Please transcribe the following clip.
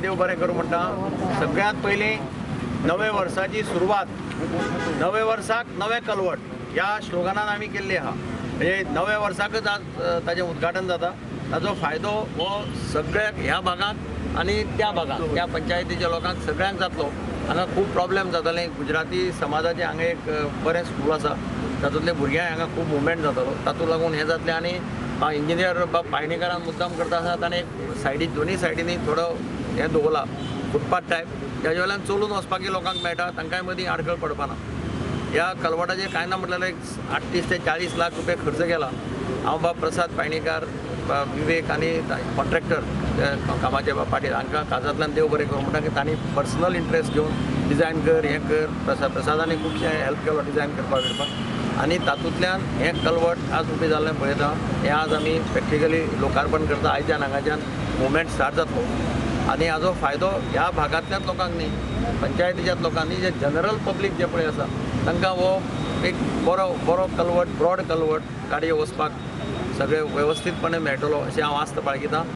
देव बरें करूं म्हणटा। सगळ्यात पयलीं नवे वर्साची सुरवात, नवे वर्साक नवे कलवट ह्या स्लोगनान आमी केल्ली आहा। म्हणजे नव्या वर्साकच आज ताजें उद्घाटन जाता। ताजो फायदो हो सगळ्या ह्या भागांत आनी त्या भागांत, त्या पंचायतीच्या लोकांक सगळ्यांक जातलो। हांगा खूब प्रॉब्लेम जाताले। गुजराती समाजाचें हांगा एक बरें स्कूल आसा, तातूंतले भुरग्यांक हांगा खूब मुवमेंट जातालो। तातूंत लागून हें जातलें आनी इंजिनियर पायणेकारान मुद्दाम करता आसा ताणें सायडी दोनी सायडींनी थोडो हें दवरला फुटपाथ टायप, त्याच्या वयल्यान चलून वचपाकी लोकांक मेळटा, तांकांय मदीं आडखळ पडपाना। ह्या कलवटाचेर कांय ना म्हटल्यार एक 38 ते 40 लाख रुपया खर्च केला। हांव बाब प्रसाद पायणेकार, विवेक आनी कॉन्ट्रॅक्टर कामाचे पाटील हांकां काजांतल्यान देव बरें करूं म्हणटा की तांणी पर्सनल इंट्रस्ट घेवन डिजायन कर हें कर। प्रसादांनी खुबशें हेल्प केलो डिजायन करपाक आनी तातूंतल्यान हें कलवट आज उबें जाल्लें पळयता। हें आज आमी प्रॅक्टिकली लोकार्पण करता। आयच्यान हांगाच्यान मुवमेंट स्टार्ट जातलो आनी हाजो फायदो ह्या भागांतल्याच लोकांक न्ही, पंचायतीच्याच लोकांनी जे जनरल पब्लीक जे पळय आसा तांकां हो एक बरो कलवट, ब्रॉड कलवट गाडयो वचपाक सगळे वेवस्थीतपणे मेळटलो अशें हांव आस्त बाळगितां।